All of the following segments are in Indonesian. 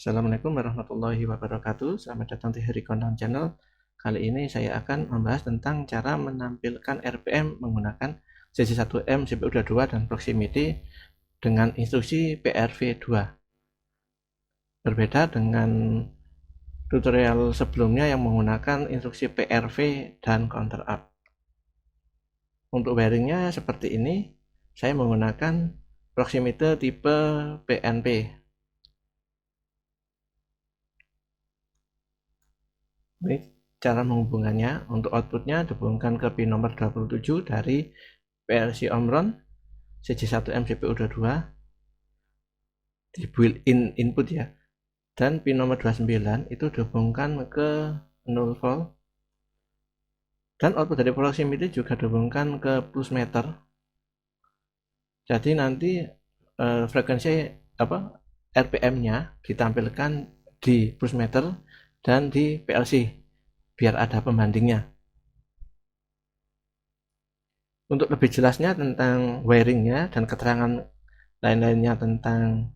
Assalamualaikum warahmatullahi wabarakatuh. Selamat datang di Heri Kondang Channel. Kali ini saya akan membahas tentang cara menampilkan RPM menggunakan CC1M, CPU22 dan proximity dengan instruksi PRV2. Berbeda dengan tutorial sebelumnya yang menggunakan instruksi PRV dan counter up. Untuk wiringnya seperti ini, saya menggunakan proximity tipe PNP. Ini cara menghubungkannya. Untuk outputnya dihubungkan ke pin nomor 27 dari PLC Omron CC1M CPU22 di built-in input ya, dan pin nomor 29 itu dihubungkan ke 0 volt, dan output dari proximity juga dihubungkan ke plus meter. Jadi nanti frekuensi RPM-nya ditampilkan di plus meter dan di PLC biar ada pembandingnya. Untuk lebih jelasnya tentang wiringnya dan keterangan lain-lainnya tentang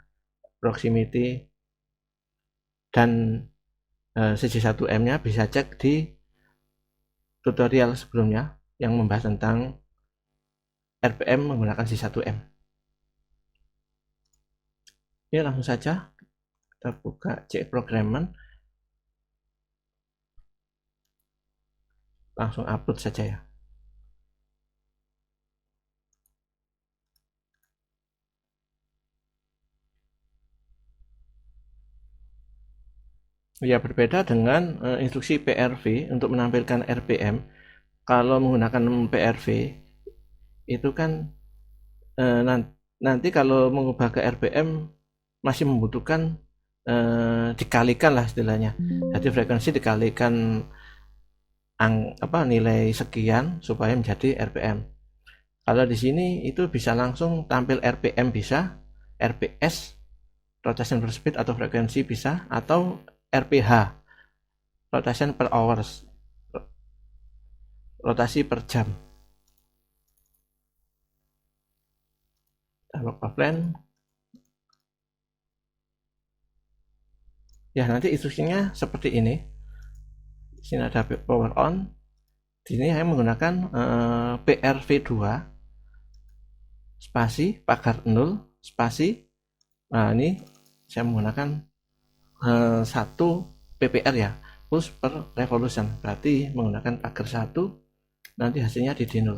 proximity dan CC1M-nya bisa cek di tutorial sebelumnya yang membahas tentang RPM menggunakan CC1M. Oke, langsung saja kita buka C Programmer, langsung upload saja ya. Ya, berbeda dengan instruksi PRV untuk menampilkan RPM. Kalau menggunakan PRV itu kan nanti kalau mengubah ke RPM masih membutuhkan dikalikan lah istilahnya. Jadi frekuensi dikalikan nilai sekian supaya menjadi RPM. Kalau di sini itu bisa langsung tampil RPM, bisa RPS rotation per speed atau frekuensi bisa, atau RPH rotation per hours rotasi per jam. Dialog offline. Ya, nanti instruksinya seperti ini. Di sini ada power on. Di sini saya menggunakan PRV2 spasi pagar 0 spasi. Nah, ini saya menggunakan 1 PPR ya, pulse per revolution. Berarti menggunakan pagar 1, nanti hasilnya di D0.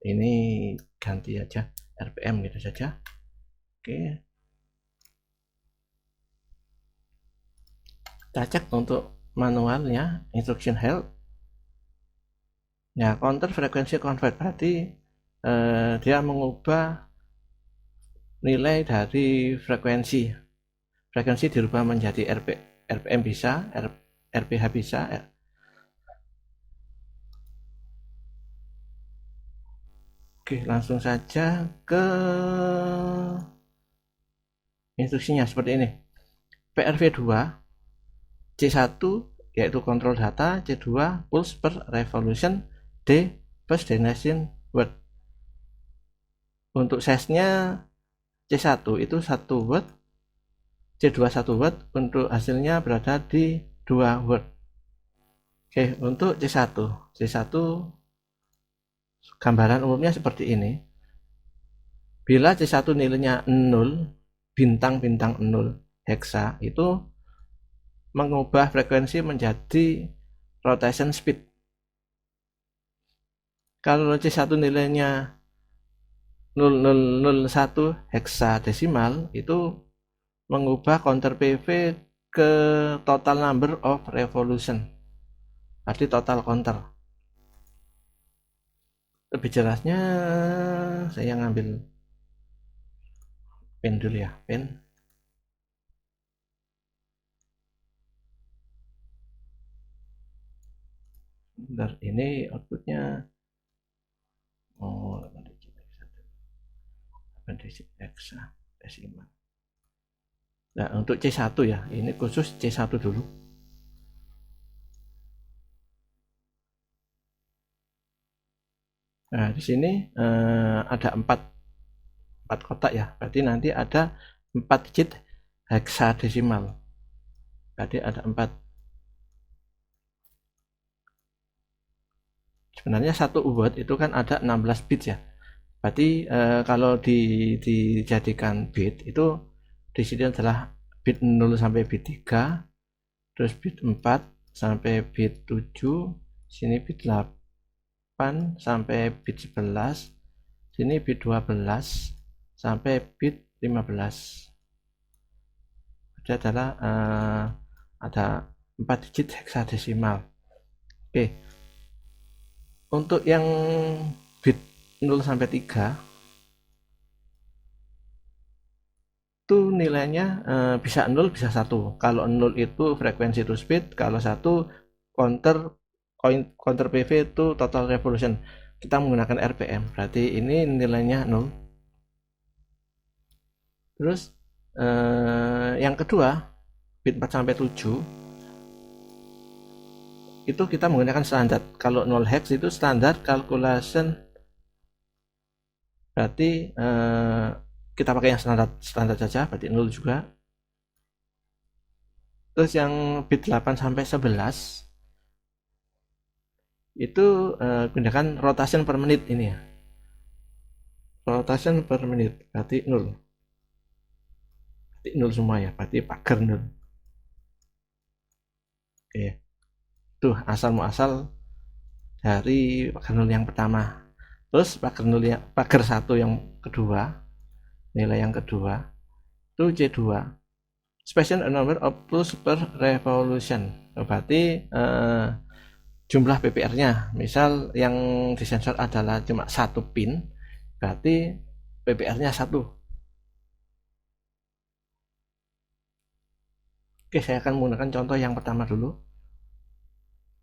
Ini ganti aja RPM gitu saja. Oke. Kita cek untuk manualnya, instruction help. Ya, counter frekuensi convert berarti dia mengubah nilai dari frekuensi dirubah menjadi RPM bisa, RPH bisa. Oke, langsung saja ke instruksinya seperti ini. PRV2 C1 yaitu kontrol data, C2 pulse per revolution, D first destination word. Untuk size-nya C1 itu 1 watt, C2 1 watt, untuk hasilnya berada di 2 watt. Oke, untuk C1 gambaran umumnya seperti ini. Bila C1 nilainya 0, bintang-bintang 0 hexa, itu mengubah frekuensi menjadi rotation speed. Kalau C1 nilainya 0001 hexadesimal, itu mengubah counter PV ke total number of revolution, berarti total counter. Lebih jelasnya saya ngambil pen dulu ya, pen. Bentar, ini outputnya 8 digit hexadesimal. Nah, untuk C1 ya, ini khusus C1 dulu. Nah, di sini ada 4 kotak ya, berarti nanti ada 4 digit heksadesimal. Berarti ada 4. Sebenarnya satu word itu kan ada 16 bit ya. Berarti kalau dijadikan bit itu di sini adalah bit 0 sampai bit 3, terus bit 4 sampai bit 7, sini bit 8 sampai bit 11, sini bit 12 sampai bit 15. Jadi adalah ada 4 digit heksadesimal. Oke. Untuk yang bit 0 sampai 3 itu nilainya bisa 0 bisa 1. Kalau 0 itu frekuensi to speed, kalau 1 counter PV itu total revolution. Kita menggunakan RPM, berarti ini nilainya 0. Terus yang kedua bit 4 sampai 7 itu kita menggunakan standar. Kalau 0 hex itu standar calculation, berarti kita pakai yang standar saja, berarti 0 juga. Terus yang bit 8 sampai 11 itu gunakan rotation per menit ini ya. Rotation per menit berarti 0. Berarti 0 semua ya, berarti pagar 0. Oke. Tuh asal muasal dari pagar 0 yang pertama. Terus pagar 1 yang kedua, nilai yang kedua itu C2, special number of pulse per revolution. Berarti jumlah PPR-nya, misal yang disensor adalah cuma 1 pin, berarti PPR-nya 1. Oke, saya akan menggunakan contoh yang pertama dulu.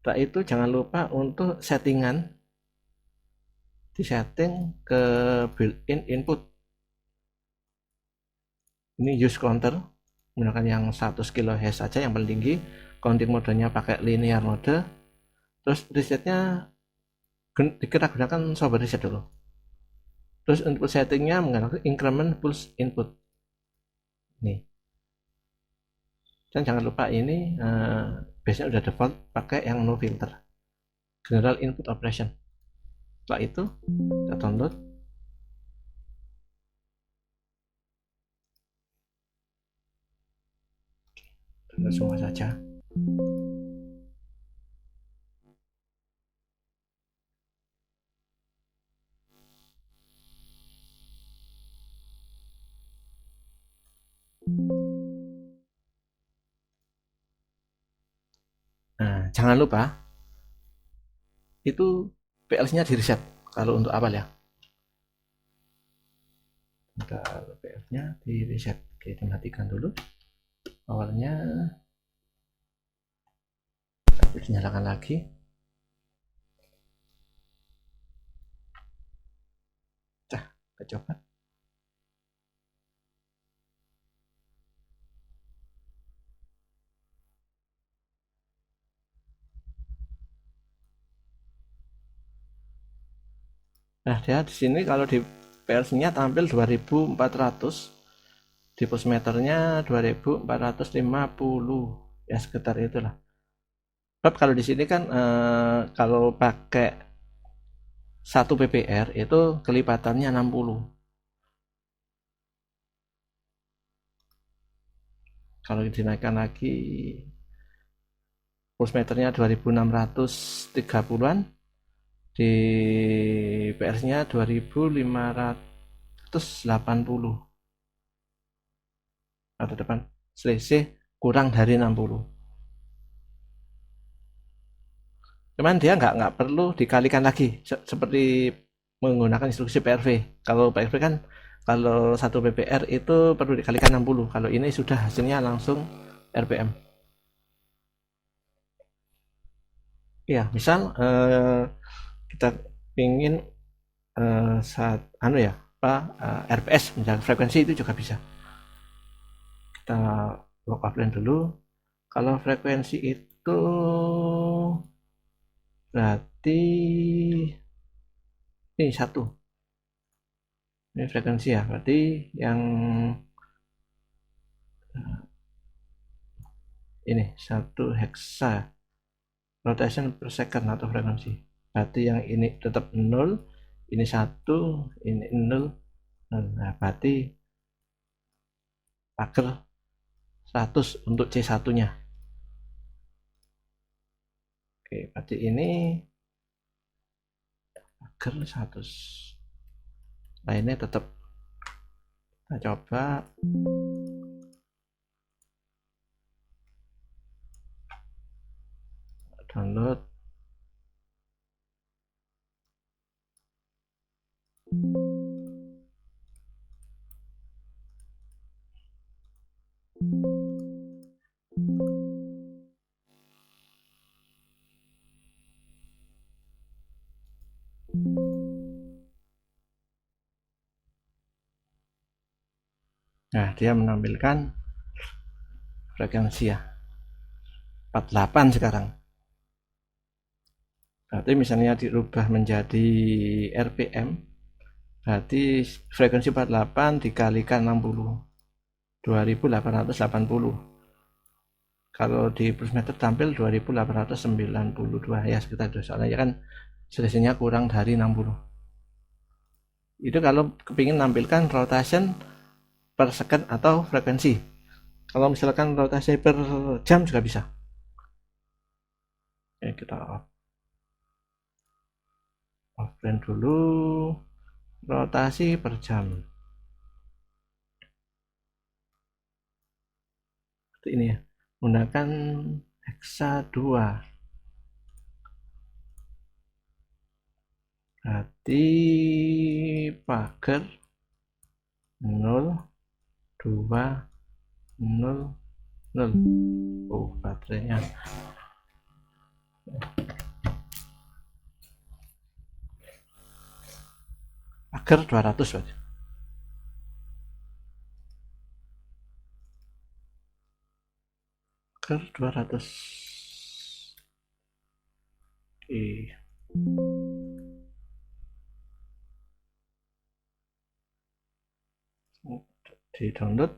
Setelah itu jangan lupa untuk settingan, disetting ke built-in input. Ini use counter, menggunakan yang 100 kHz saja yang paling tinggi. Counting modenya pakai linear mode. Terus resetnya kita gunakan software reset dulu. Terus input settingnya menggunakan increment pulse input. Nih. Dan jangan lupa ini biasanya udah default pakai yang no filter. General input operation. Setelah itu kita download. Download semua saja. Nah, jangan lupa itu PLC-nya di reset kalau untuk awal ya. Kalau PLC-nya di reset, oke, dimatikan dulu awalnya. Dinyalakan lagi. Kita coba. Nah, dia di sini kalau di PLC-nya tampil 2400, di pulsmeternya 2450, ya sekitar itulah. Sebab kalau di sini kan kalau pakai 1 PPR itu kelipatannya 60. Kalau dinaikkan lagi pulsmeternya 2630-an, di PRS-nya 2580. Atau depan selisih kurang dari 60. Cuman dia nggak perlu dikalikan lagi seperti menggunakan instruksi PRV. Kalau PRV kan kalau 1 PPR itu perlu dikalikan 60. Kalau ini sudah hasilnya langsung RPM. Ya, misal kita ingin RPS, misalnya frekuensi itu juga bisa. Kita lock offline dulu. Kalau frekuensi itu berarti ini 1. Ini frekuensi ya, berarti yang ini 1 heksa rotation per second atau frekuensi. Berarti yang ini tetap 0, ini 1, ini 0. Nah, berarti pagar 100 untuk C1-nya. Oke, berarti ini pagar 100. Lainnya tetap. Kita coba. Download. Nah, dia menampilkan frekuensi ya. 48 sekarang. Berarti misalnya dirubah menjadi RPM, berarti frekuensi 48 dikalikan 60. 2880. Kalau di plusmeter tampil 2892 ya, sekitar itu. Soalnya kan selisihnya kurang dari 60. Itu kalau kepingin nampilkan rotation per second atau frekuensi. Kalau misalkan rotasi per jam juga bisa. Oke, kita offline dulu. Rotasi per jam. Seperti ini ya. Menggunakan heksa 2. Berarti pagar 0, 2, 0, 0. Oh, baterainya. Pagar 200 berarti. Pagar 200. Oke. Di download.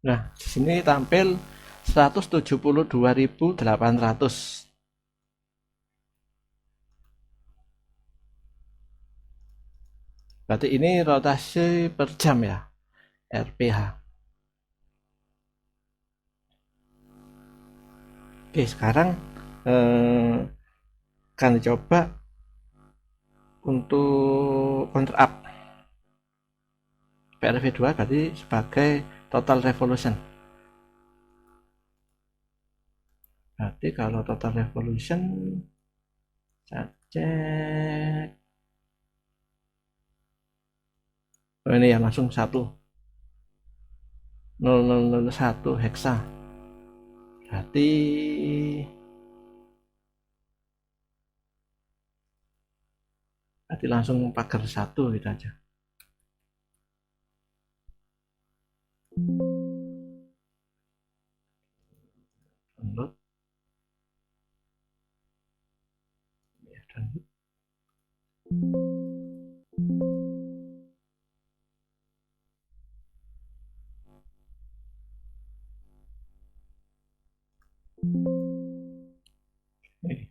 Nah, di sini tampil 172.800. Berarti ini rotasi per jam ya, RPH. Oke, sekarang akan dicoba untuk counter up. PRV2 berarti sebagai total revolution. Berarti kalau total revolution, saya cek. Oh, ini ya langsung 1.0001 heksa. Berarti langsung pagar 1 gitu aja. Download. Ya, download. Oke.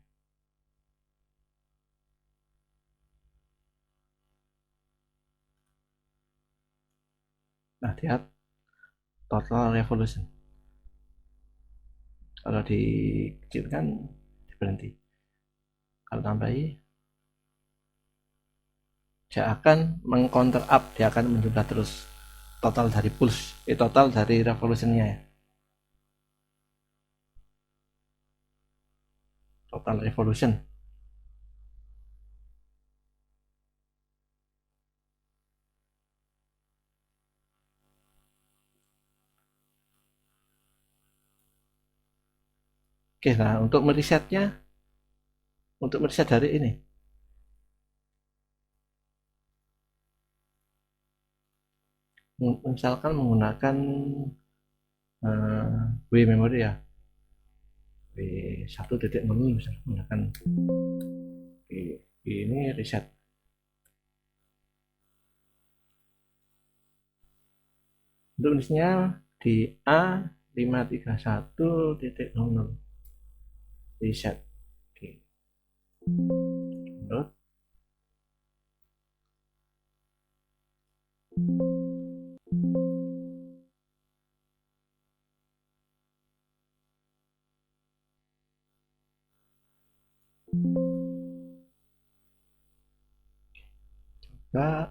Nah, lihat total revolution. Kalau dikecilkan berhenti. Kalau tambahi, dia akan meng-counter up, dia akan menjumlah terus total dari pulse, total dari revolutionnya ya. Total revolution. Oke, nah untuk merisetnya, untuk meriset dari ini, misalkan menggunakan W memori ya, W1.0 misalnya menggunakan ini reset. Untuk inisial di A531.00 reset. Oke. Download. Coba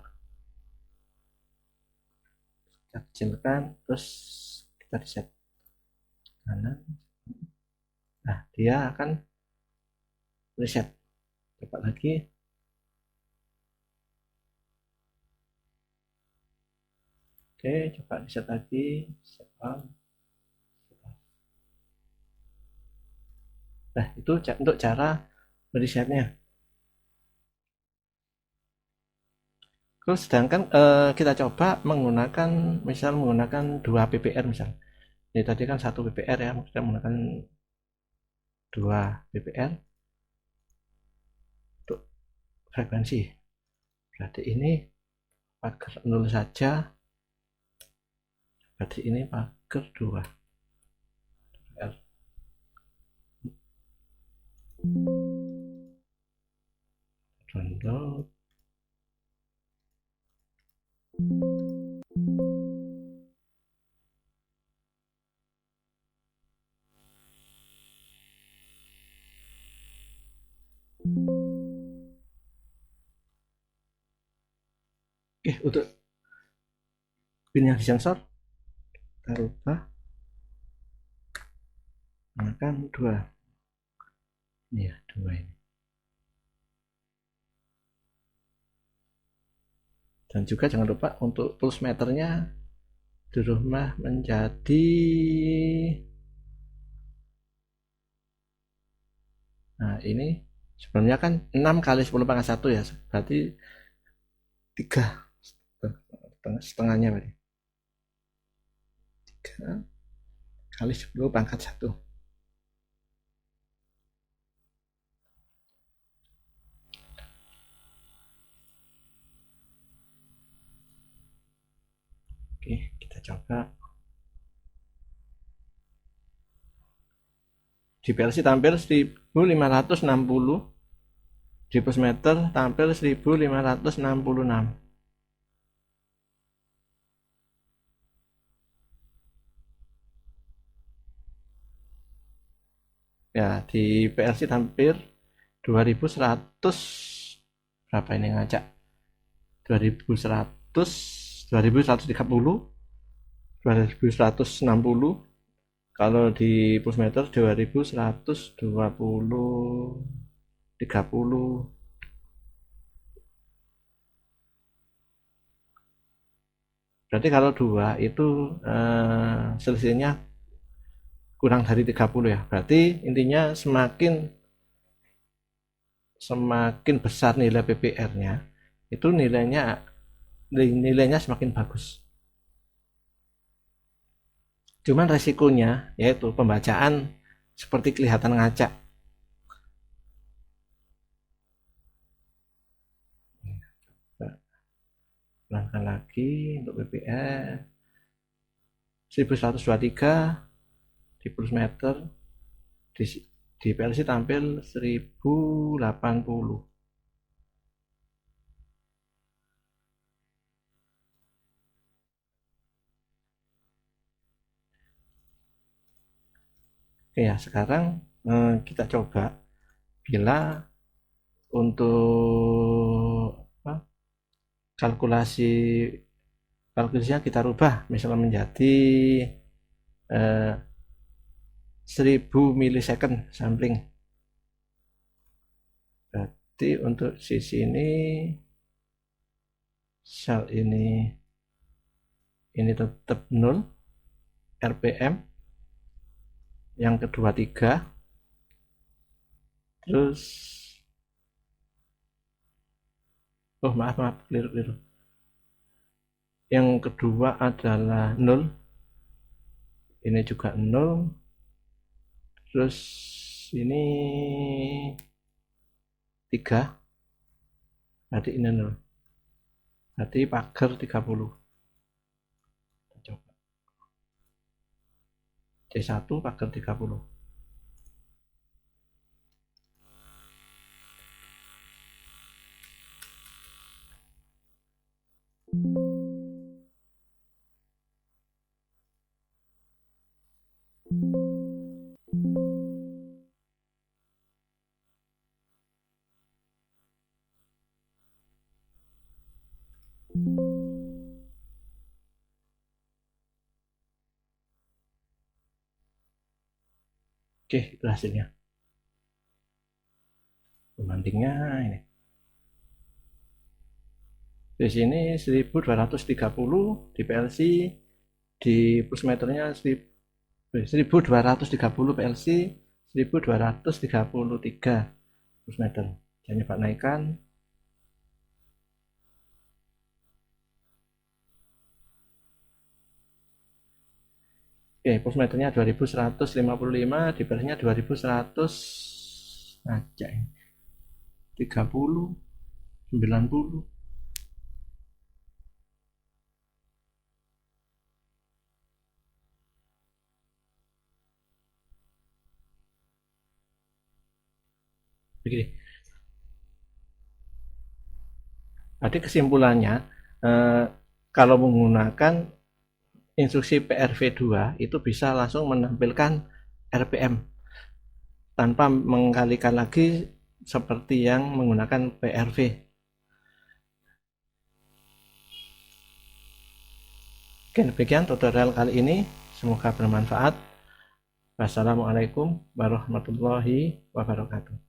kita kecilkan, terus kita reset kanan. Nah, dia akan reset. Coba lagi. Oke, coba reset lagi. Set on. Nah, itu untuk cara meresetnya. Terus sedangkan kita coba menggunakan, misal menggunakan 2 PPR misal. Ini tadi kan 1 PPR ya, kita menggunakan 2 PPR untuk frekuensi. Berarti ini pagar 0 saja. Berarti ini pagar 2 PPR. Download. Oke, untuk pin yang disensor kita rubah menggunakan 2. Ini ya, 2 ini. Dan juga jangan lupa untuk pulse meternya dirubah menjadi, nah ini sebenarnya kan 6 kali 10 pangkat 1 ya, berarti 3 setengahnya berarti 3 kali 10 pangkat 1. Oke, kita coba. Di PLC tampil 1560, di pulse meter tampil 1566. Ya, di PLC tampil 2100, berapa ini ngacak? 2100, 2130, 2160. Kalau di pulse meter 2120, 30. Berarti kalau 2 itu selisihnya kurang dari 30 ya. Berarti intinya semakin besar nilai PPR-nya, itu nilainya semakin bagus. Cuman resikonya yaitu pembacaan seperti kelihatan ngacak. Ulangan lagi untuk PPR 1123 di pulse meter, di PLC tampil 1080. Oke ya, sekarang kita coba bila untuk kalkulasinya kita rubah misalnya menjadi 1000 milisecond sampling. Berarti untuk sisi ini, sel ini tetap 0 RPM, yang kedua 3, terus maaf keliru, yang kedua adalah 0, ini juga 0, terus ini 3, berarti ini 0, berarti pagar 30. Kita coba C1 pagar 30. Oke, itu hasilnya. Pembandingnya ini. Di sini 1230 di PLC, di pulsmeternya 1230 PLC, 1233 pulsmeter. Saya coba naikkan. Oke, pulsmeternya 2155, di PLC-nya 2100 aja ini. 30, 90. Begini. Jadi kesimpulannya, kalau menggunakan instruksi PRV2 itu bisa langsung menampilkan RPM tanpa mengkalikan lagi seperti yang menggunakan PRV. Oke, demikian tutorial kali ini, semoga bermanfaat. Wassalamualaikum warahmatullahi wabarakatuh.